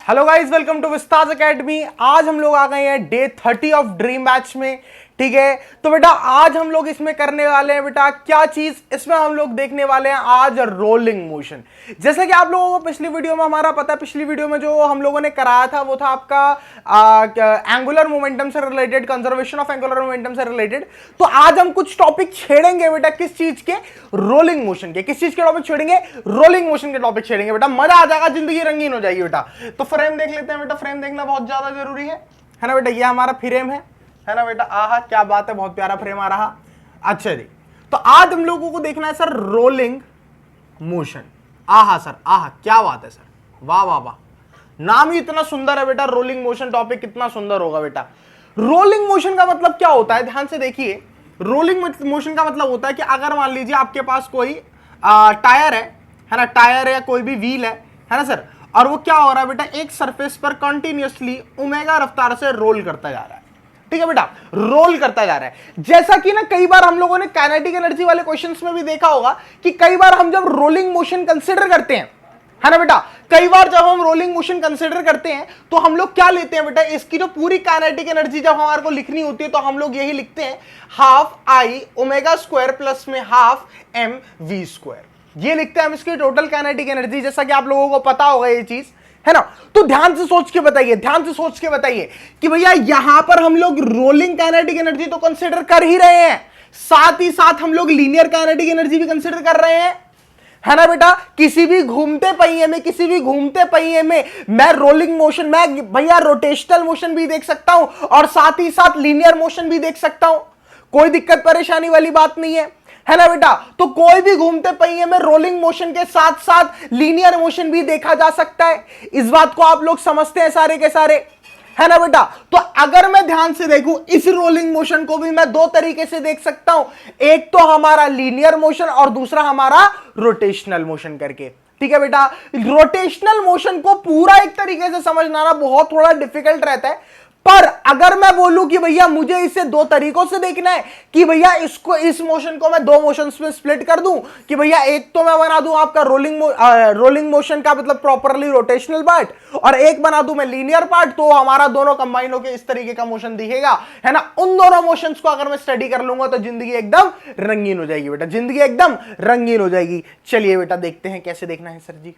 Hello guys, welcome to विस्ताज academy. आज हम लोग आ गए हैं डे 30 ऑफ ड्रीम मैच में। ठीक है, तो बेटा आज हम लोग इसमें करने वाले हैं बेटा क्या चीज, इसमें हम लोग देखने वाले हैं आज रोलिंग मोशन। जैसा कि आप लोगों को पिछली वीडियो में हमारा पता है, पिछली वीडियो में जो हम लोगों ने कराया था वो था आपका एंगुलर मोमेंटम से related, conservation of angular momentum से रिलेटेड। तो आज हम कुछ टॉपिक छेड़ेंगे बेटा, किस चीज के? रोलिंग मोशन के। किस चीज के टॉपिक छेड़ेंगे? रोलिंग मोशन के टॉपिक छेड़ेंगे बेटा। मजा आ जाएगा, जिंदगी रंगीन हो जाएगी बेटा। तो फ्रेम देख लेते हैं बेटा, फ्रेम देखना बहुत ज्यादा जरूरी है ना बेटा। ये हमारा फ्रेम है ना बेटा। आहा क्या बात है, बहुत प्यारा फ्रेम आ रहा। अच्छा जी, तो आज हम लोगों को देखना है सर रोलिंग मोशन। आहा सर, आहा क्या बात है सर, वाह वाह वाह, नाम ही इतना सुंदर है बेटा। रोलिंग मोशन टॉपिक कितना सुंदर होगा बेटा। रोलिंग मोशन का मतलब क्या होता है, ध्यान से देखिए। रोलिंग मोशन का मतलब होता है कि अगर मान लीजिए आपके पास कोई टायर है ना, टायर या कोई भी व्हील है ना सर, और वो क्या हो रहा है बेटा, एक सरफेस पर कंटिन्यूअसली ओमेगा रफ्तार से रोल करता जा रहा है। ठीक है बेटा, रोल करता जा रहा है। जैसा कि ना कई बार हम लोगों ने काइनेटिक एनर्जी वाले क्वेश्चंस में भी देखा होगा कि कई बार हम जब रोलिंग मोशन कंसीडर करते हैं, है ना बेटा, कई बार जब हम रोलिंग मोशन कंसीडर करते हैं तो हम लोग क्या लेते हैं बेटा, इसकी जो पूरी काइनेटिक एनर्जी जब हमारे को लिखनी होती है तो हम लोग यही लिखते हैं, half I omega square plus में हाफ एम वी स्क्वायर। ये लिखते हैं हम इसकी टोटल काइनेटिक एनर्जी। जैसा कि आप लोगों को पता होगा ये चीज, है ना। तो ध्यान से सोच के बताइए, ध्यान से सोच के बताइए कि भैया यहां पर हम लोग रोलिंग काइनेटिक एनर्जी तो कंसीडर कर ही रहे हैं, साथ ही साथ हम लोग लीनियर काइनेटिक एनर्जी भी कंसीडर कर रहे हैं, है ना बेटा। किसी भी घूमते पहिए में मैं रोलिंग मोशन, मैं भैया रोटेशनल मोशन भी देख सकता हूं और साथ ही साथ लीनियर मोशन भी देख सकता हूं। कोई दिक्कत परेशानी वाली बात नहीं है ना बेटा। तो कोई भी घूमते पहिए में रोलिंग मोशन के साथ साथ लीनियर मोशन भी देखा जा सकता है। इस बात को आप लोग समझते हैं सारे के सारे, है ना बेटा। तो अगर मैं ध्यान से देखूं, इस रोलिंग मोशन को भी मैं दो तरीके से देख सकता हूं, एक तो हमारा लीनियर मोशन और दूसरा हमारा रोटेशनल मोशन करके। ठीक है बेटा, रोटेशनल मोशन को पूरा एक तरीके से समझना ना बहुत थोड़ा डिफिकल्ट रहता है, पर अगर मैं बोलूं कि भैया मुझे इसे दो तरीकों से देखना है, कि भैया इसको, इस मोशन को मैं दो मोशंस में स्प्लिट कर दूं, कि भैया एक तो मैं बना दूं आपका रोलिंग मोशन का मतलब प्रॉपरली रोटेशनल पार्ट, और एक बना दूं मैं लीनियर पार्ट, तो हमारा दोनों कंबाइन होकर इस तरीके का मोशन दिखेगा, है ना। उन दोनों मोशंस को अगर मैं स्टडी कर लूंगा तो जिंदगी एकदम रंगीन हो जाएगी बेटा, जिंदगी एकदम रंगीन हो जाएगी। चलिए बेटा देखते हैं कैसे देखना है सर जी।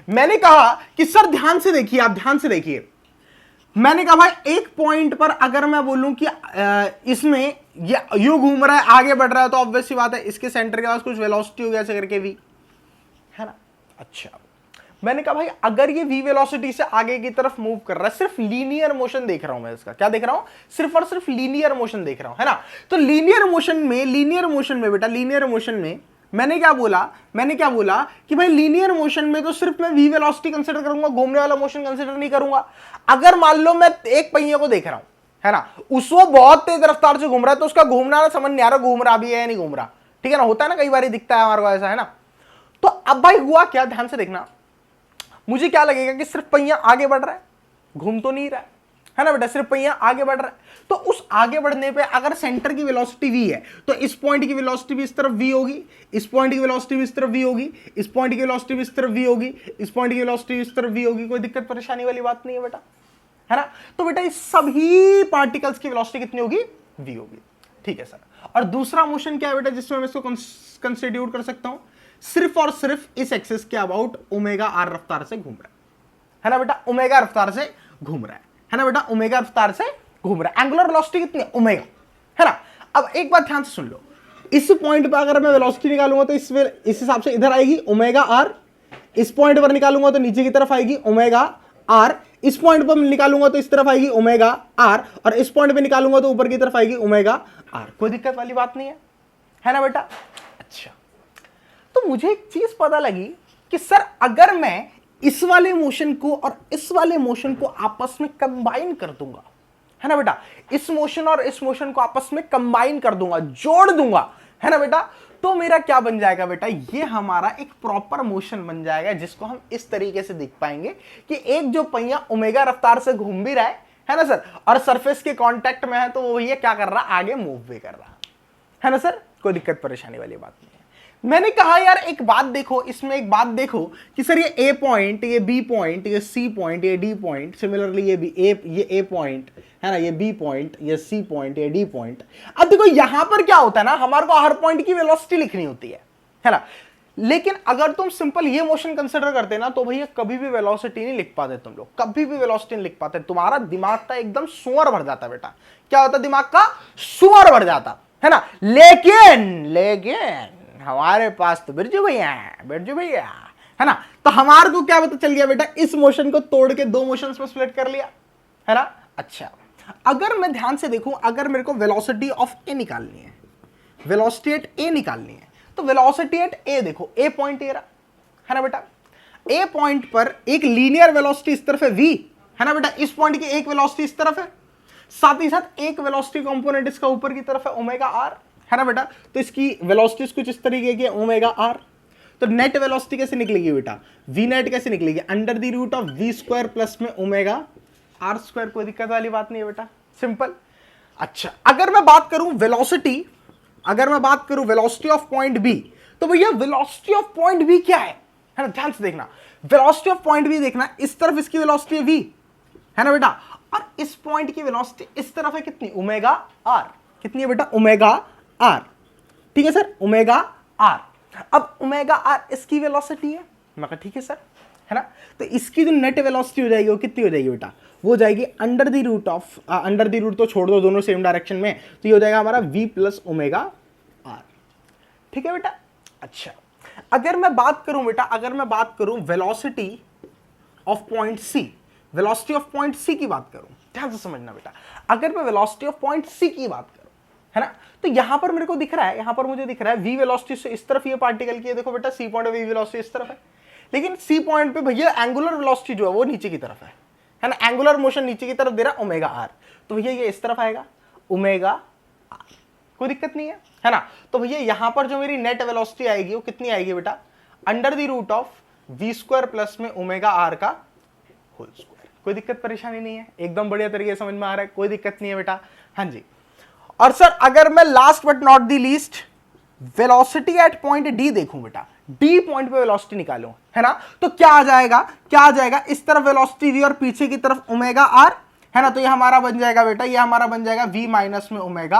मैंने कहा कि सर ध्यान से देखिए, आप ध्यान से देखिए। मैंने कहा भाई एक पॉइंट पर अगर मैं बोलूं कि इसमें ये यू घूम रहा है, आगे बढ़ रहा है, तो ऑब्वियस सी बात है इसके सेंटर के पास कुछ वेलोसिटी हो गया ऐसे करके वी, है ना। अच्छा, मैंने कहा भाई अगर ये वी वेलोसिटी से आगे की तरफ मूव कर रहा है, सिर्फ लीनियर मोशन देख रहा हूं मैं इसका, क्या देख रहा हूं, सिर्फ और सिर्फ लीनियर मोशन देख रहा हूं, है ना। तो लीनियर मोशन में बेटा, लीनियर मोशन में मैंने क्या बोला कि भाई लीनियर मोशन में तो सिर्फ मैं वी वेलोसिटी कंसीडर करूंगा, घूमने वाला मोशन कंसीडर नहीं करूंगा। अगर मान लो मैं एक पहिए को देख रहा हूं, है ना, उसको बहुत तेज रफ्तार से घूम रहा है, तो उसका घूमना ना समझ नहीं आ रहा, घूम रहा भी है या नहीं घूम रहा। ठीक है ना, होता है ना, कई बार दिखता है हमारे को ऐसा, है ना। तो अब भाई हुआ क्या, ध्यान से देखना। मुझे क्या लगेगा कि सिर्फ पहिया आगे बढ़ रहा है, घूम तो नहीं रहा है ना बेटा, सिर्फ पहिया आगे बढ़ रहा है। तो उस आगे बढ़ने पे अगर सेंटर की वेलोसिटी v है, तो इस पॉइंट की वेलोसिटी भी इस तरफ v होगी, इस पॉइंट की वेलोसिटी भी इस तरफ v होगी, इस पॉइंट की वेलोसिटी भी इस तरफ v होगी, इस पॉइंट की वेलोसिटी इस तरफ v होगी। कोई दिक्कत परेशानी वाली बात नहीं है बेटा, है ना। तो बेटा इस सभी पार्टिकल्स की वेलोसिटी कितनी होगी, v होगी। ठीक है सर। और दूसरा मोशन क्या है बेटा जिसमें मैं इसको कंस्टिट्यूट कर सकता हूं, सिर्फ और सिर्फ इस एक्सिस के अबाउट ओमेगा r रफ्तार से घूम रहा है ना बेटा, ओमेगा रफ्तार से घूम रहा है ना बेटा, ओमेगा रफ्तार से घूम रहा है। एंगुलर वेलोसिटी कितनी है, ओमेगा, है ना। अब एक बात ध्यान से सुन लो, इस पॉइंट पर अगर मैं वेलोसिटी निकालूंगा तो इस हिसाब से इधर आएगी ओमेगा r, इस पॉइंट पर निकालूंगा तो नीचे की तरफ आएगी ओमेगा r, इस पॉइंट पर निकालूंगा तो इस तरफ आएगी ओमेगा r, और इस पॉइंट पे निकालूंगा तो ऊपर की तरफ आएगी ओमेगा r। कोई दिक्कत वाली बात नहीं है ना बेटा। अच्छा, तो मुझे एक चीज पता लगी कि सर अगर मैं इस वाले मोशन को और इस वाले मोशन को आपस में कंबाइन कर दूंगा, है ना बेटा, इस मोशन और इस मोशन को आपस में कंबाइन कर दूंगा, जोड़ दूंगा, है ना बेटा, तो मेरा क्या बन जाएगा बेटा, ये हमारा एक प्रॉपर मोशन बन जाएगा, जिसको हम इस तरीके से देख पाएंगे कि एक जो पहिया ओमेगा रफ्तार से घूम भी रहा है ना सर, और सरफेस के कांटेक्ट में है, तो वो ये क्या कर रहा है, आगे मूव भी कर रहा है ना सर। कोई दिक्कत परेशानी वाली बात नहीं है। मैंने कहा यार एक बात देखो, इसमें एक बात देखो कि सर ये ए पॉइंट, ये बी पॉइंट, ये सी पॉइंट, ये डी पॉइंट, सिमिलरली ये भी ये ए पॉइंट है ना, ये बी पॉइंट, ये सी पॉइंट, ये डी पॉइंट। अब देखो यहां पर क्या होता है ना, हमारे को हर पॉइंट की वेलोसिटी लिखनी होती है ना। लेकिन अगर तुम सिंपल ये मोशन कंसिडर करते ना तो भैया कभी भी वेलोसिटी नहीं लिख पाते तुम लोग, कभी भी वेलोसिटी नहीं लिख पाते। तुम्हारा दिमाग का एकदम सुअर भर जाता बेटा। क्या होता दिमाग का? सुअर भर जाता है ना। लेकिन हमारे पास तो बिरजू भैया है, बिरजू भैया है ना। तो हमारे को क्या पता चल गया बेटा, इस मोशन को तोड़ के दो मोशंस में स्प्लिट कर लिया है ना। अच्छा, अगर मैं ध्यान से देखूं, अगर मेरे को वेलोसिटी ऑफ ए निकालनी है, वेलोसिटी एट ए निकालनी है, तो वेलोसिटी एट ए देखो, ए पॉइंट ये रहा है ना बेटा। ए पॉइंट पर एक लीनियर वेलोसिटी इस तरफ है v है ना बेटा, इस पॉइंट की एक वेलोसिटी इस तरफ है, साथ ही साथ एक वेलोसिटी कंपोनेंट इसका ऊपर की तरफ है ओमेगा आर है ना बेटा। तो इसकी वेलोसिटीज कुछ इस तरीके की ओमेगा आर। तो नेट वेलोसिटी कैसे निकलेगी बेटा, वी नेट कैसे निकलेगी, under the root of V square plus में ओमेगा आर स्क्वायर। कोई दिक्कत वाली बात नहीं है बेटा, सिंपल। अच्छा, अगर मैं बात करूं वेलोसिटी, अगर मैं बात करूं वेलोसिटी ऑफ पॉइंट बी, तो भैया वेलोसिटी ऑफ पॉइंट बी क्या है ना, ध्यान से देखना। वेलोसिटी ऑफ पॉइंट बी देखना, इस तरफ इसकी वेलोसिटी है v है ना बेटा, और इस पॉइंट की वेलोसिटी इस तरफ है कितनी, ओमेगा आर। कितनी है बेटा, ओमेगा आर। ठीक है सर, ओमेगा आर। अब ओमेगा आर इसकी वेलोसिटी है, मैं कहा ठीक है सर है ना। तो इसकी जो नेट वेलोसिटी हो जाएगी वो कितनी हो जाएगी बेटा, वो हो जाएगी under the root of, under the root तो छोड़ दो, दोनों सेम डायरेक्शन में, तो ये हो जाएगा हमारा v प्लस ओमेगा आर। ठीक है बेटा। अच्छा, अगर मैं बात करूं बेटा, अगर मैं बात करूं velocity of point C, velocity of point C की बात करूं, ध्यान से समझना बेटा। अगर मैं वेलोसिटी ऑफ पॉइंट सी की बात करूं है ना, तो यहां पर मेरे को दिख रहा है, यहां पर मुझे दिख रहा है v वेलोसिटी से इस तरफ ये पार्टिकल की है, देखो बेटा सी पॉइंट v वेलोसिटी इस तरफ है, लेकिन सी पॉइंट पे भैया एंगुलर वेलोसिटी जो है वो नीचे की तरफ है ना, एंगुलर मोशन नीचे की तरफ दे रहा है ओमेगा आर। तो भैया ये इस तरफ आएगा ओमेगा आर, कोई दिक्कत नहीं है ना। तो भैया यहां पर जो मेरी नेट वेलोसिटी आएगी वो कितनी आएगी बेटा, under the root of V square plus में ओमेगा आर का होल स्क्वायर। कोई दिक्कत परेशानी नहीं है, एकदम बढ़िया तरीके से समझ में आ रहा है, कोई दिक्कत नहीं है बेटा। हाँ जी। और सर अगर मैं last but not the least velocity at point D देखूं बेटा, डी पॉइंट पे वेलोसिटी निकालूं है ना, तो क्या आ जाएगा, क्या आ जाएगा, इस तरफ वेलोसिटी v और पीछे की तरफ ओमेगा आर है ना। तो ये हमारा बन जाएगा बेटा, ये हमारा बन जाएगा v माइनस में ओमेगा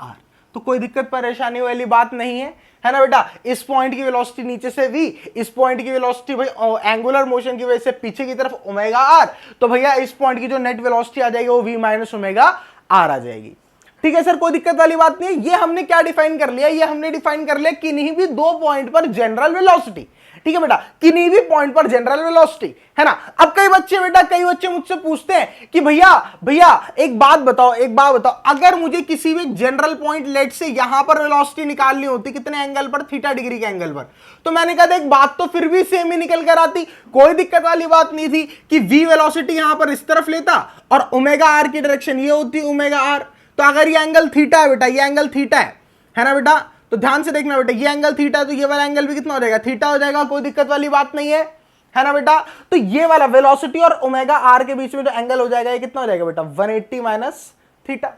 आर। तो कोई दिक्कत परेशानी वाली बात नहीं है ना बेटा। इस पॉइंट की वेलोसिटी नीचे से v, इस पॉइंट की वेलोसिटी भाई एंगुलर मोशन की वजह से पीछे की तरफ ओमेगा आर, तो भैया इस पॉइंट की जो नेट वेलोसिटी आ जाएगी वो v माइनस ओमेगा आर आ जाएगी। ठीक है सर, कोई दिक्कत वाली बात नहीं है। ये हमने क्या डिफाइन कर लिया, ये हमने डिफाइन कर लिया किन्हीं भी दो पॉइंट पर जनरल वेलोसिटी। ठीक है बेटा, किन्हीं भी पॉइंट पर जनरल वेलोसिटी है ना। अब कई बच्चे बेटा, कई बच्चे मुझसे पूछते हैं कि भैया भैया एक बात बताओ, एक बात बताओ, अगर मुझे किसी भी जनरल पॉइंट लेट से यहां पर वेलोसिटी निकालनी होती, कितने एंगल पर, थीटा डिग्री के एंगल पर, तो मैंने कहा एक बात तो फिर भी सेम ही निकल कर आती, कोई दिक्कत वाली बात नहीं थी कि v वेलोसिटी यहां पर इस तरफ लेता और ओमेगा आर की डायरेक्शन ये होती ओमेगा आर। तो अगर ये एंगल थीटा है बेटा, ये एंगल थीटा है ना बेटा, तो ध्यान से देखना बेटा, ये एंगल थीटा है तो ये वाला एंगल भी कितना हो जाएगा, थीटा हो जाएगा। कोई दिक्कत वाली बात नहीं है ना बेटा। तो ये वाला वेलोसिटी और ओमेगा आर के बीच में जो एंगल हो जाएगा ये कितना हो जाएगा बेटा, 180 माइनस थीटा।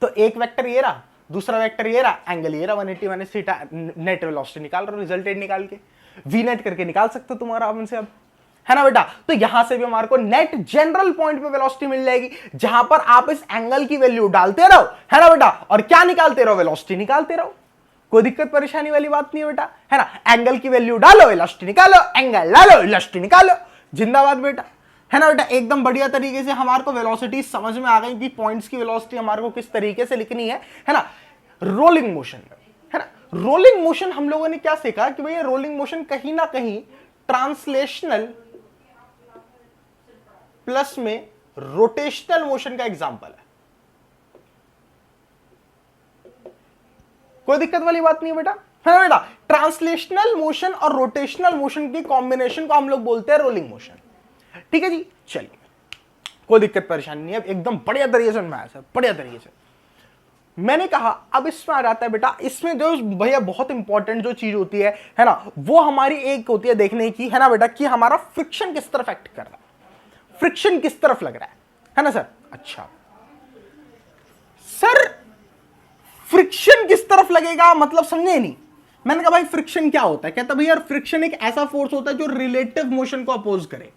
तो एक वेक्टर ये रहा, दूसरा वेक्टर ये रहा, एंगल ये रहा 180 माइनस थीटा। नेट वेलोसिटी निकाल रहे हो, रिजल्टेड निकाल के वी नेट करके निकाल सकते हो तुम्हारा आराम से अब, है ना बेटा। तो यहां से भी हमारे को नेट जनरल पॉइंट पे वेलोसिटी मिल जाएगी, जहां पर आप इस एंगल की वैल्यू डालते रहो है ना बेटा, और क्या निकालते रहो, वेलोसिटी निकालते रहो। कोई दिक्कत परेशानी वाली बात नहीं है बेटा, है ना। एंगल की वैल्यू डालो, वेलोसिटी निकालो, एंगल डालो, वेलोसिटी निकालो, जिंदाबाद बेटा, है ना बेटा। एकदम बढ़िया तरीके से हमारे को वेलोसिटी समझ में आ गई कि पॉइंट्स की वेलोसिटी हमारे को किस तरीके से लिखनी है ना। रोलिंग मोशन है ना, रोलिंग मोशन हम लोगों ने क्या सीखा कि भाई रोलिंग मोशन कहीं ना कहीं ट्रांसलेशनल प्लस में रोटेशनल मोशन का एग्जांपल है। कोई दिक्कत वाली बात नहीं है बेटा, है ना बेटा। ट्रांसलेशनल मोशन और रोटेशनल मोशन की कॉम्बिनेशन को हम लोग बोलते हैं रोलिंग मोशन। ठीक है जी, चलिए कोई दिक्कत परेशानी नहीं है, एकदम बढ़िया तरीके से मैं आया सर, बढ़िया तरीके से। मैंने कहा अब इसमें आ जाता है बेटा, इसमें जो भैया बहुत इंपॉर्टेंट जो चीज होती है ना, वो हमारी एक होती है देखने की, है ना बेटा, कि हमारा फ्रिक्शन किस तरफ एक्ट कर रहा है, फ्रिक्शन किस तरफ लग रहा है ना सर। अच्छा सर, फ्रिक्शन किस तरफ लगेगा मतलब समझे नहीं, मैंने कहा भाई फ्रिक्शन क्या होता है? कहता भाई यार फ्रिक्शन एक ऐसा फोर्स होता है जो रिलेटिव मोशन को अपोज करे।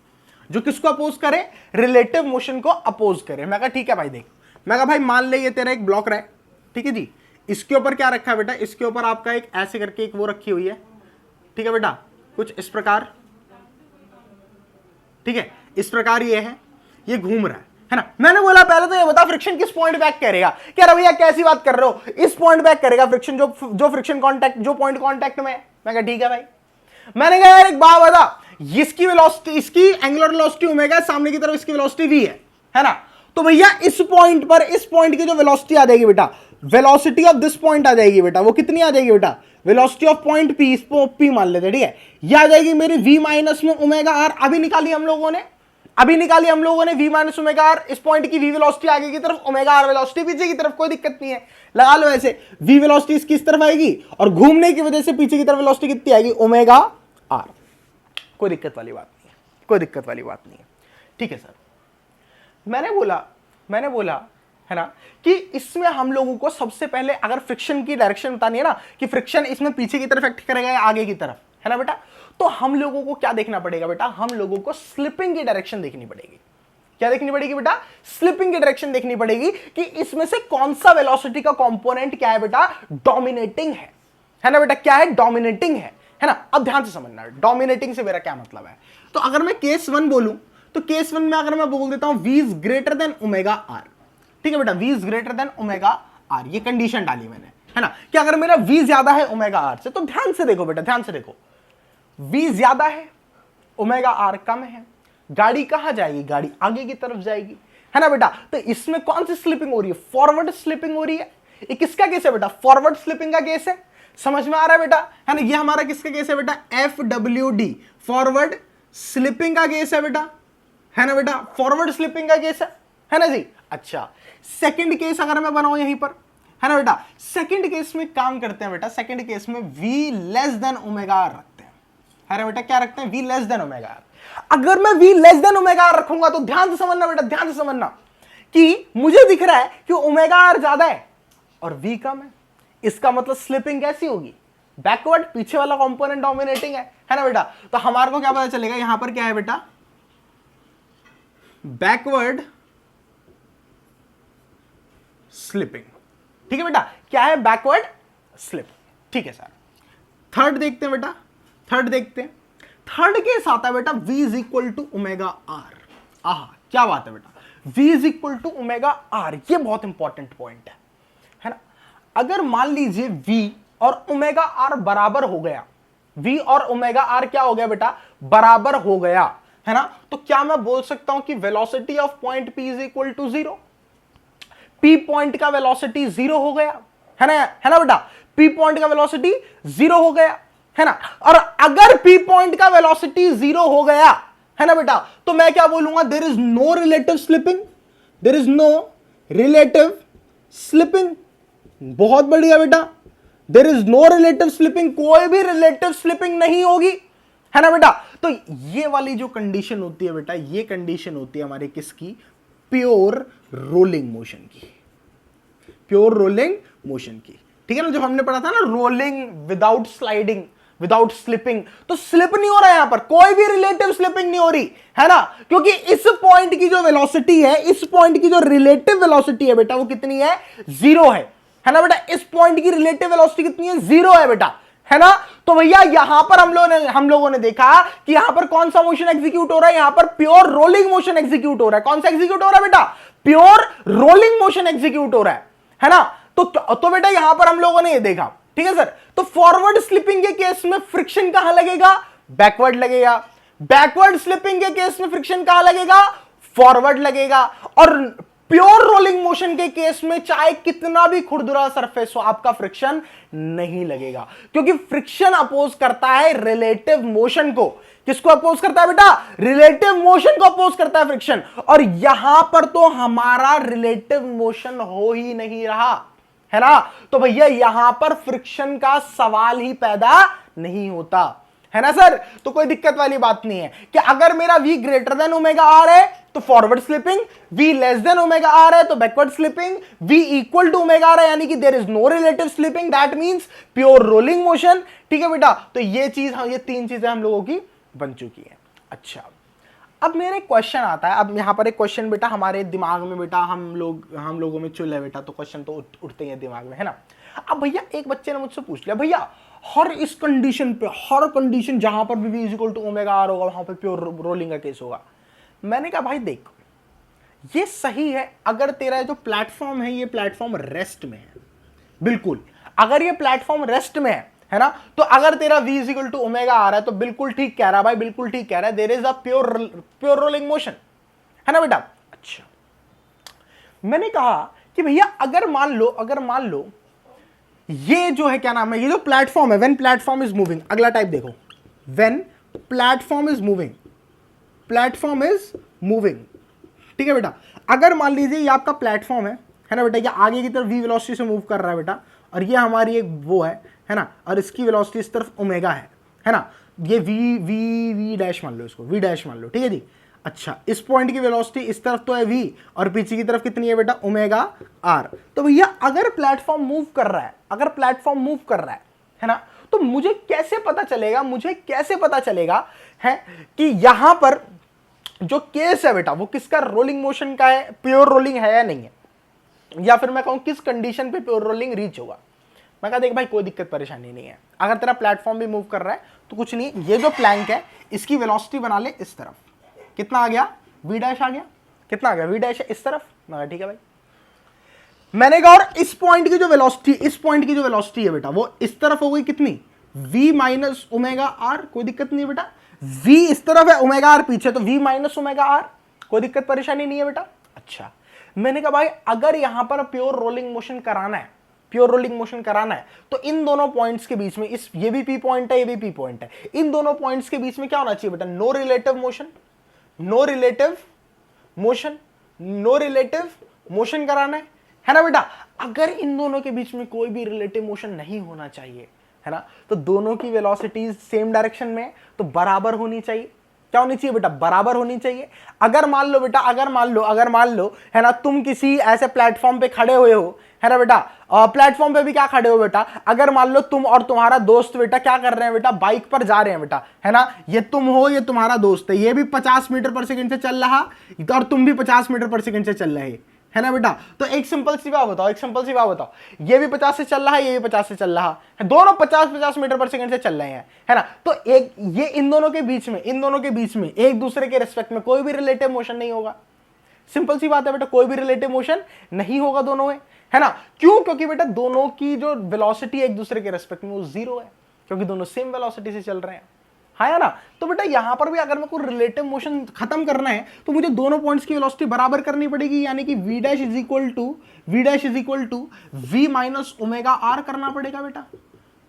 जो किसको अपोज करे? रिलेटिव मोशन को अपोज करे। मैं कहा ठीक है भाई देख, मैं कहा भाई मान ले ये तेरा एक ब्लॉक रहा है, ठीक है जी, इसके ऊपर क्या रखा है बेटा? इसके ऊपर आपका एक ऐसे करके एक वो रखी हुई है, ठीक है बेटा, कुछ इस प्रकार, ठीक है, इस प्रकार ये घूम रहा है ना। मैंने बोला पहले तो ये बता फ्रिक्शन किस पॉइंट बैक करेगा? कह रहा भैया कैसी बात कर रहे हो, इस पॉइंट बैक करेगा फ्रिक्शन, जो फ्रिक्शन कांटेक्ट, जो पॉइंट कांटेक्ट में। मैं कहा ठीक है भाई। मैंने कहा यार एक बात बता, इसकी वेलोसिटी, इसकी एंगुलर वेलोसिटी ओमेगा, सामने की तरफ इसकी वेलोसिटी वी है ना। तो भैया इस पॉइंट पर, इस पॉइंट की जो वेलोसिटी आ जाएगी बेटा, वेलोसिटी ऑफ दिस पॉइंट आ जाएगी बेटा, वो कितनी आ जाएगी बेटा? वेलोसिटी ऑफ पॉइंट पी, इसको पी मान लेते हैं, ठीक है। ये आ जाएगी मेरी v माइनस में ओमेगा आर। अभी निकाली हम लोगों ने v माइनस ओमेगा आर। इस पॉइंट की v वेलोसिटी आगे की तरफ, ओमेगा आर वेलोसिटी पीछे की तरफ, कोई दिक्कत नहीं है, लगा लो ऐसे। v वेलोसिटी इसकी इस तरफ आएगी और घूमने की वजह से पीछे की तरफ वेलोसिटी कितनी आएगी? Omega R. कोई दिक्कत वाली बात नहीं है, कोई दिक्कत वाली बात नहीं है, ठीक है सर। मैंने बोला है ना कि इसमें हम लोगों को सबसे पहले अगर फ्रिक्शन की डायरेक्शन बतानी है ना, कि फ्रिक्शन इसमें पीछे की तरफ एक्ट करेगा या आगे की तरफ, है ना बेटा, तो हम लोगों को क्या देखना पड़ेगा बेटा? हम लोगों को स्लिपिंग की डायरेक्शन देखनी पड़ेगी। क्या देखनी पड़ेगी बेटा? स्लिपिंग की डायरेक्शन देखनी पड़ेगी कि इसमें से कौन सा वेलोसिटी का कंपोनेंट क्या है बेटा? डोमिनेटिंग है ना बेटा, क्या है? डोमिनेटिंग है ना। अब ध्यान से समझना डोमिनेटिंग से मेरा क्या मतलब है। तो अगर मैं केस 1 बोलूं, तो केस 1 में अगर मैं बोल देता हूं v is greater than omega R, ठीक है बेटा, v is greater than omega R, ये कंडीशन डाली मैंने, है ना, कि अगर मेरा v ज्यादा है ओमेगा आर से, तो ध्यान से देखो बेटा, ध्यान से देखो, v ज्यादा है, ओमेगा आर कम है, गाड़ी कहां जाएगी? गाड़ी आगे की तरफ जाएगी, है ना बेटा। तो इसमें कौन सी स्लिपिंग हो रही है? फॉरवर्ड स्लिपिंग हो रही है। ये किसका केस है बेटा? फॉरवर्ड स्लिपिंग का केस है। समझ में आ रहा है बेटा, है ना। ये हमारा किसका केस है बेटा? FWD, फॉरवर्ड स्लिपिंग का केस है बेटा, है ना बेटा, फॉरवर्ड स्लिपिंग का केस है ना जी। अच्छा, सेकंड केस अगर मैं बनाऊं यहीं पर, है ना बेटा, सेकंड केस में काम करते हैं बेटा, सेकंड केस में v less than omega R रखते हैं, है ना बेटा, क्या रखते हैं? v less than omega R. अगर मैं v less than omega R रखूंगा तो ध्यान से समझना बेटा, ध्यान से समझना कि मुझे दिख रहा है कि ओमेगा आर ज्यादा है और v कम है। इसका मतलब स्लिपिंग कैसी होगी? बैकवर्ड, पीछे वाला कंपोनेंट डोमिनेटिंग है ना बेटा। तो हमारे को क्या पता चलेगा? यहां पर क्या है बेटा? बैकवर्ड स्लिपिंग, ठीक है बेटा, क्या है? बैकवर्ड स्लिप, ठीक है सर। थर्ड देखते हैं बेटा, थर्ड देखते हैं। थर्ड केस आता है बेटा v is equal to omega R. आहा, क्या बात है बेटा, v is equal to omega R, ये बहुत इंपॉर्टेंट पॉइंट है ना। अगर मान लीजिए v और ओमेगा आर बराबर हो गया, v और ओमेगा आर क्या हो गया बेटा? बराबर हो गया, है ना। तो क्या मैं बोल सकता हूं कि velocity of point p is equal to 0? p point का वेलोसिटी 0 हो गया, है ना बेटा, p पॉइंट का वेलोसिटी 0 हो गया, है ना। और अगर p पॉइंट का वेलोसिटी 0 हो गया, है ना बेटा, तो मैं क्या बोलूंगा? There is no relative slipping, there is no relative slipping. बहुत बढ़िया बेटा, there is no relative slipping, कोई भी रिलेटिव स्लिपिंग नहीं होगी, है ना बेटा। तो ये वाली जो कंडीशन होती है बेटा, ये कंडीशन होती है हमारे किसकी? प्योर रोलिंग मोशन की, प्योर रोलिंग मोशन की, ठीक है ना। जो हमने पढ़ा था ना, rolling without sliding, without slipping, तो स्लिप नहीं हो रहा है यहां पर, कोई भी रिलेटिव स्लिपिंग नहीं हो रही, है ना, क्योंकि इस पॉइंट की जो वेलोसिटी है, इस पॉइंट की जो रिलेटिव वेलोसिटी है बेटा, वो कितनी है? 0 है ना बेटा। इस पॉइंट की रिलेटिव वेलोसिटी कितनी है? 0 है बेटा, है ना। तो भैया यहां पर हम लोगों ने देखा कि यहां पर कौन सा मोशन एग्जीक्यूट हो रहा है? यहां पर प्योर रोलिंग मोशन एग्जीक्यूट हो रहा है। कौन सा एग्जीक्यूट हो रहा है बेटा? प्योर रोलिंग मोशन एग्जीक्यूट हो रहा है ना। तो बेटा यहां पर हम लोगों ने ये देखा, ठीक है सर। तो फॉरवर्ड स्लिपिंग के केस में फ्रिक्शन कहां लगेगा? बैकवर्ड लगेगा। बैकवर्ड स्लिपिंग के केस में फ्रिक्शन कहां लगेगा? फॉरवर्ड लगेगा। और प्योर रोलिंग मोशन के केस में चाहे कितना भी खुरदुरा सरफेस हो, आपका फ्रिक्शन नहीं लगेगा, क्योंकि फ्रिक्शन अपोज करता है रिलेटिव मोशन को। किसको अपोज करता है बेटा? रिलेटिव मोशन को अपोज करता है फ्रिक्शन। और यहां पर तो हमारा रिलेटिव मोशन हो ही नहीं रहा, है ना। तो भैया यहां पर फ्रिक्शन का सवाल ही पैदा नहीं होता, है ना सर। तो कोई दिक्कत वाली बात नहीं है कि अगर मेरा v greater than omega R है तो forward slipping, v less than omega R है तो backward slipping, v equal to omega R है यानी कि there is no relative slipping, that means pure rolling motion. ठीक है बेटा, तो ये चीज, ये तीन चीजें हम लोगों की बन चुकी है। अच्छा, अब मेरे क्वेश्चन आता है, अब यहाँ पर एक क्वेश्चन बेटा हमारे दिमाग में, बेटा हम लोगों में चुल है बेटा, तो क्वेश्चन तो उठते हैं दिमाग में, है ना। अब भैया एक बच्चे ने मुझसे पूछ लिया, भैया हर इस कंडीशन पे, हर कंडीशन जहां पर भी v equal to omega R होगा वहां पर प्योर रोलिंग का केस होगा। मैंने कहा भाई देख, ये सही है अगर तेरा जो प्लेटफॉर्म है ये प्लेटफॉर्म रेस्ट में है, बिल्कुल अगर ये प्लेटफॉर्म रेस्ट में है ना, तो अगर तेरा v इक्वल टू ओमेगा आ रहा है तो बिल्कुल ठीक कह रहा है भाई, बिल्कुल ठीक कह रहा है, there is a pure rolling motion, है ना बेटा। अच्छा, मैंने कहा कि भैया अगर मान लो ये जो है क्या नाम है, ये जो प्लेटफॉर्म है, व्हेन प्लेटफॉर्म इज मूविंग, अगला टाइप देखो, व्हेन प्लेटफॉर्म इज मूविंग, ठीक है बेटा। अगर मान लीजिए ये आपका प्लेटफॉर्म है ना बेटा, ये आगे की तरफ v वेलोसिटी से मूव कर रहा है बेटा, और ये हमारी एक वो है ना, और इसकी वेलोसिटी इस तरफ ओमेगा है ना, ये v डैश मान लो, इसको v डैश मान लो, ठीक है जी। अच्छा, इस पॉइंट की वेलोसिटी इस तरफ तो है v और पीछे की तरफ कितनी है बेटा, ओमेगा आर। तो भैया अगर प्लेटफॉर्म मूव कर रहा है ना, तो मुझे कैसे पता चलेगा है कि यहां पर जो केस है बेटा वो किसका, रोलिंग मोशन का है, प्योर रोलिंग है या नहीं है, या फिर मैं कहूं किस कंडीशन पे प्योर रोलिंग रीच होगा। मैं कहा देख भाई कोई दिक्कत परेशानी नहीं है, अगर तेरा प्लेटफॉर्म भी मूव कर रहा है तो कुछ नहीं, ये जो प्लैंक है इसकी वेलोसिटी बना ले इस तरफ, कितना आ गया, v डैश आ गया, कितना आ गया, v डैश इस तरफ। मैं ठीक है भाई, मैंने कहा और इस पॉइंट की जो वेलोसिटी है बेटा वो इस तरफ हो गई कितनी, v माइनस ओमेगा आर, कोई दिक्कत नहीं है बेटा, v इस तरफ है, ओमेगा आर पीछे, तो v माइनस ओमेगा आर, कोई दिक्कत परेशानी नहीं है बेटा। अच्छा, मैंने कहा भाई अगर यहां पर प्योर रोलिंग मोशन कराना है तो इन दोनों पॉइंट्स के बीच में, ये भी p पॉइंट है, ये भी p पॉइंट है, इन दोनों पॉइंट्स के बीच में क्या होना चाहिए बेटा, नो रिलेटिव मोशन कराना है ना बेटा। अगर इन दोनों के बीच में कोई भी रिलेटिव मोशन नहीं होना चाहिए, है ना, तो दोनों की वेलोसिटीज सेम डायरेक्शन में, तो बराबर होनी चाहिए। क्या होनी चाहिए बेटा, बराबर होनी चाहिए। अगर मान लो बेटा, अगर मान लो है ना, तुम किसी ऐसे प्लेटफॉर्म पे खड़े हुए हो, है ना बेटा, प्लेटफॉर्म पे भी क्या खड़े हो बेटा, अगर मान लो तुम और तुम्हारा दोस्त बेटा क्या कर रहे हैं बेटा, बाइक पर जा रहे हैं बेटा, है ना, ये तुम हो, ये तुम्हारा दोस्त है, ये भी 50 मीटर पर सेकंड से चल रहा और तुम भी 50 मीटर पर सेकंड से चल रहे, है ना बेटा। तो एक सिंपल सी बात बताओ, ये भी 50 से चल रहा है, ये भी 50 से चल रहा है, दोनों 50 मीटर पर सेकंड से चल रहे हैं, है ना। तो एक ये इन दोनों के बीच में एक दूसरे के रिस्पेक्ट में कोई भी रिलेटिव मोशन नहीं होगा। सिंपल सी बात है बेटा, कोई भी रिलेटिव मोशन नहीं होगा दोनों में, है ना। क्यों, क्योंकि बेटा दोनों की जो वेलोसिटी एक दूसरे के रिस्पेक्ट में वो जीरो है, क्योंकि दोनों सेम वेलोसिटी से चल रहे हैं, है ना। तो बेटा यहां पर भी अगर मेरे को रिलेटिव मोशन खत्म करना है तो मुझे दोनों पॉइंट्स की वेलोसिटी बराबर करनी पड़ेगी, यानी कि v dash is equal to v minus omega R करना पड़ेगा बेटा,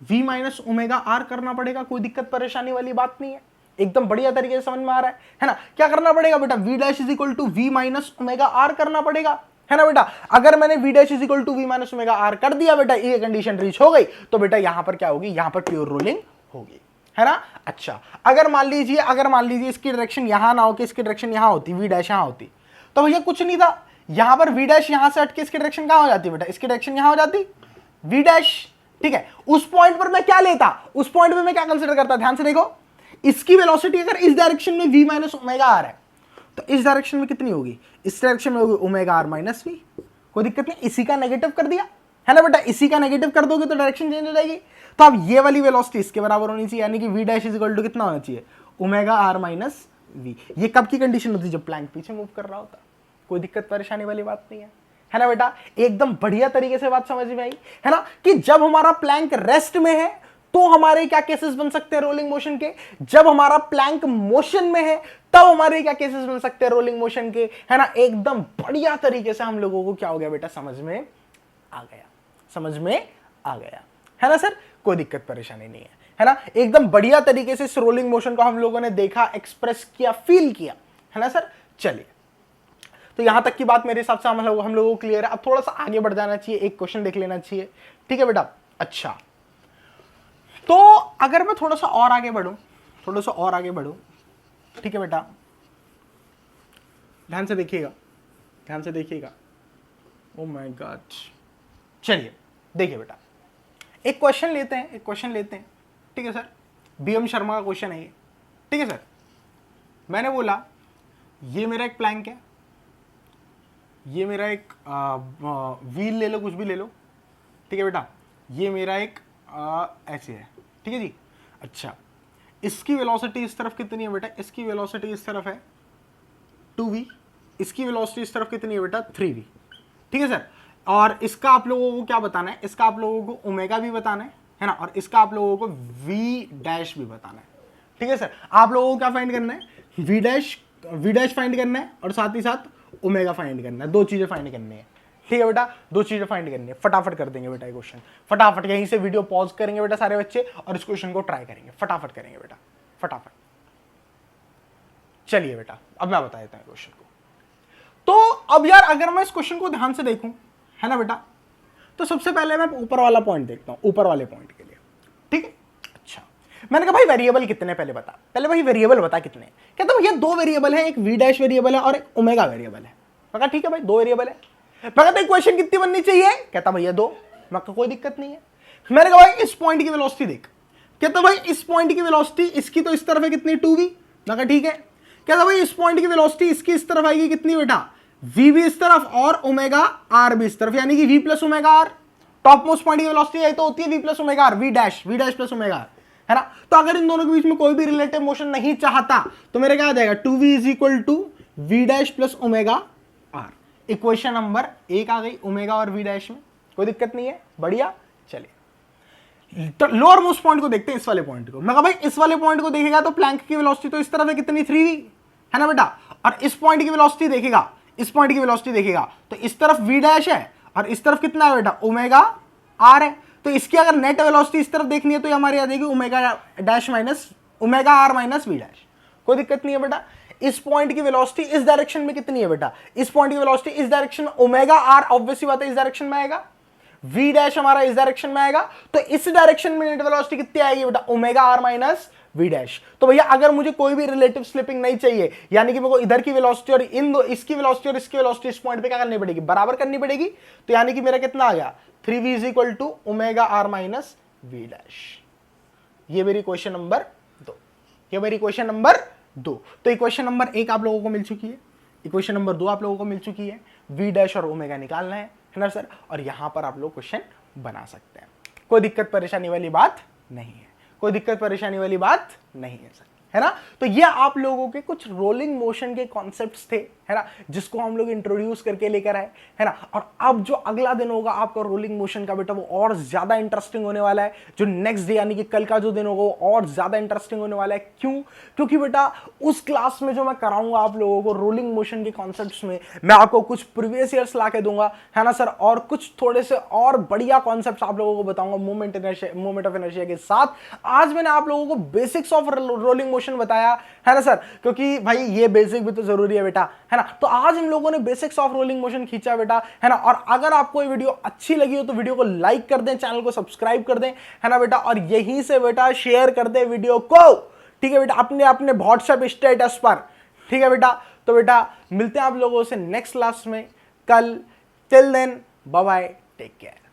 v माइनस ओमेगा आर करना पड़ेगा। कोई दिक्कत परेशानी वाली बात नहीं है, एकदम बढ़िया तरीके से समझ में आ रहा है ना। क्या करना पड़ेगा बेटा, v dash is equal to v minus omega R करना पड़ेगा, है ना बेटा। अगर मैंने v dash is equal to v minus omega R कर दिया बेटा, ये कंडीशन रीच हो गई, तो बेटा यहां पर क्या होगी, यहां पर प्योर रोलिंग होगी, है ना। अच्छा, अगर मान लीजिए इसकी डायरेक्शन यहां ना होके इसकी डायरेक्शन यहां होती, v डैश यहां होती, तो भैया कुछ नहीं था, यहां पर v डैश यहां से हटके इसकी डायरेक्शन कहां हो जाती बेटा, इसकी डायरेक्शन यहां हो जाती, v डैश, ठीक है। उस पॉइंट पर मैं क्या लेता, उस पॉइंट पे मैं क्या कंसीडर करता, ध्यान से देखो, इसकी वेलोसिटी अगर इस डायरेक्शन में v माइनस ओमेगा आर है तो इस डायरेक्शन में कितनी होगी, इस डायरेक्शन में होगी ओमेगा आर माइनस v। कोई दिक्कत नहीं, इसी का नेगेटिव कर दिया, है ना बेटा, इसी का नेगेटिव कर दोगे तो डायरेक्शन चेंज हो जाएगी। तो अब ये वाली वेलोसिटी इसके बराबर होनी चाहिए, यानी कि v dash is equal to कितना होना चाहिए, ओमेगा आर माइनस v। ये कब की कंडीशन होती है, जब प्लैंक पीछे मूव कर रहा होता। कोई दिक्कत परेशानी वाली बात नहीं है ना बेटा। एकदम बढ़िया तरीके से बात समझ में आई, है ना, कि जब हमारा प्लैंक रेस्ट में है तो हमारे क्या केसेस बन सकते हैं रोलिंग मोशन के, जब हमारा प्लैंक मोशन में है तब हमारे क्या केसेस बन सकते हैं रोलिंग मोशन के, है ना। एकदम बढ़िया तरीके से हम लोगों को क्या हो गया बेटा, समझ में आ गया, है ना सर। कोई दिक्कत परेशानी नहीं है ना। एकदम बढ़िया तरीके से इस रोलिंग मोशन को हम लोगों ने देखा, एक्सप्रेस किया, फील किया, है ना सर। चलिए, तो यहां तक की बात मेरे हिसाब से हम लोगों को क्लियर है। अब थोड़ा सा आगे बढ़ जाना चाहिए, एक क्वेश्चन देख लेना चाहिए, ठीक है बेटा। अच्छा, तो अगर मैं थोड़ा सा और आगे बढ़ूं, थोड़ा सा और आगे बढ़ो, ठीक है बेटा, ध्यान से देखिएगा, ध्यान से देखिएगा। ओ माय गॉड, चलिए देखिए बेटा, एक क्वेश्चन लेते हैं, एक क्वेश्चन लेते हैं, ठीक है सर, बीएम शर्मा का क्वेश्चन है ये, ठीक है सर। मैंने बोला ये मेरा एक प्लैंक है, ये मेरा एक व्हील ले लो, कुछ भी ले लो, ठीक है बेटा, ये मेरा एक ऐसे है, ठीक है जी। अच्छा, इसकी वेलोसिटी इस तरफ कितनी है बेटा, इसकी वेलोसिटी इस तरफ है 2v, इसकी वेलोसिटी इस तरफ कितनी है बेटा 3v, ठीक है सर। और इसका आप लोगों को क्या बताना है, इसका आप लोगों को ओमेगा भी बताना है ना, और इसका आप लोगों को v डैश भी बताना है, ठीक है सर। आप लोगों को क्या फाइंड करना है, v डैश फाइंड करना है, और साथ ही साथ ओमेगा फाइंड करना है, दो चीजें फाइंड करनी है, ठीक है बेटा, दो चीजें फाइंड करनी है। फटाफट कर देंगे बेटा ये क्वेश्चन, फटाफट यहीं से वीडियो पॉज करेंगे बेटा सारे बच्चे, और इस क्वेश्चन को ट्राई करेंगे, फटाफट करेंगे बेटा, फटाफट। चलिए बेटा, अब मैं बता देता हूं क्वेश्चन को। तो अब यार अगर मैं इस क्वेश्चन को ध्यान से देखूं, है ना बेटा, तो सबसे पहले मैं ऊपर वाला पॉइंट देखता हूं, ऊपर वाले पॉइंट के लिए, ठीक है। अच्छा, मैंने कहा भाई वेरिएबल कितने, पहले बता, पहले भाई वेरिएबल बता कितने। कहता हूं ये दो वेरिएबल है, एक v डैश वेरिएबल है और एक ओमेगा वेरिएबल है। मैं कहा ठीक है भाई, दो वेरिएबल है। मैं कहता इक्वेशन कितनी बननी चाहिए, कहता भैया दो। मैं कहा कोई दिक्कत नहीं है। मैंने कहा भाई इस पॉइंट की वेलोसिटी देख, कहता भाई इस पॉइंट की वेलोसिटी इसकी तो इस तरफ है कितनी 2v। मैं कहा ठीक है। कहता भाई इस पॉइंट की वेलोसिटी इसकी इस तरफ आएगी कितनी बेटा, v भी इस तरफ और ओमेगा r भी इस तरफ, यानी कि v plus omega r। Top most point की वेलोसिटी यही तो होती है v plus omega r, v dash plus omega r, है ना। तो अगर इन दोनों के बीच में कोई भी रिलेटिव मोशन नहीं चाहता तो मेरे क्या आ जाएगा 2v is equal to v dash plus omega r। Equation number एक आ गई ओमेगा और v डैश में, कोई दिक्कत नहीं है, बढ़िया। चलिए तो लोअर मोस्ट पॉइंट को देखते हैं, इस वाले पॉइंट को। मैं कहा भाई इस वाले पॉइंट को देखेगा तो प्लैंक की वेलोसिटी तो इस तरफ है कितनी 3v, है ना बेटा। और इस पॉइंट की वेलोसिटी देखेगा, इस पॉइंट की वेलोसिटी देखेगा तो इस तरफ v डैश है और इस तरफ कितना है बेटा ओमेगा r है। तो इसकी अगर नेट वेलोसिटी इस तरफ देखनी है तो हमारी आ जाएगी omega dash minus omega r minus v dash, कोई दिक्कत नहीं है बेटा। इस पॉइंट की वेलोसिटी इस डायरेक्शन में कितनी है बेटा, इस पॉइंट की वेलोसिटी इस डायरेक्शन में ओमेगा r ऑब्वियसली बात है इस डायरेक्शन में आएगा, v डैश हमारा इस डायरेक्शन में आएगा, तो इस डायरेक्शन में नेट वेलोसिटी कितनी आएगी बेटा omega r minus v dash. तो भैया अगर मुझे कोई भी रिलेटिव स्लिपिंग नहीं चाहिए, यानी कि मेरे को इधर की वेलोसिटी और इन दो इसकी वेलोसिटी और इसकी वेलोसिटी इस पॉइंट पे क्या करनी पड़ेगी, बराबर करनी पड़ेगी। तो यानी कि मेरा कितना आ गया 3v is equal to omega r minus v dash. ये मेरी क्वेश्चन नंबर 2, ये मेरी क्वेश्चन नंबर 2। तो इक्वेशन नंबर 1 आप लोगों को मिल चुकी है, इक्वेशन नंबर 2 आप लोगों को मिल चुकी है, v डैश और ओमेगा निकालना है ना सर। और यहां पर आप लोग क्वेश्चन बना सकते हैं, कोई दिक्कत परेशानी वाली बात नहीं है, कोई दिक्कत परेशानी वाली बात नहीं है सर, है ना। तो ये आप लोगों के कुछ रोलिंग मोशन के कॉन्सेप्ट्स थे, है ना, जिसको हम लोग इंट्रोड्यूस करके लेकर आए, है ना। और अब जो अगला दिन होगा आपका रोलिंग मोशन का बेटा वो और ज्यादा इंटरेस्टिंग होने वाला है। जो नेक्स्ट डे यानी कि कल का जो दिन होगा वो और ज्यादा इंटरेस्टिंग होने वाला है। क्यों, क्योंकि बेटा उस क्लास में जो मैं कराऊंगा आप लोगों को रोलिंग मोशन के कॉन्सेप्ट्स में, मैं आपको कुछ प्रीवियस ईयर्स ला के दूंगा, है ना सर, और कुछ थोड़े से और बढ़िया कॉन्सेप्ट्स आप लोगों को बताऊंगा मोमेंट ऑफ इनर्शिया के साथ। आज मैंने आप लोगों को बेसिक्स ऑफ रोलिंग मोशन बताया, है ना सर, क्योंकि भाई ये बेसिक भी तो जरूरी है बेटा, है ना। तो आज हम लोगों ने बेसिक्स ऑफ रोलिंग मोशन खींचा बेटा, है ना। और अगर आपको ये वीडियो अच्छी लगी हो तो वीडियो को लाइक कर दें, चैनल को सब्सक्राइब कर दें, है ना बेटा। और यहीं से बेटा शेयर कर दें वीडियो को, ठीक है बेटा, अपने अपने व्हाट्सएप स्टेटस पर, ठीक है बेटा। तो बेटा मिलते हैं आप लोगों से नेक्स्ट क्लास में कल। Till then bye bye, take care.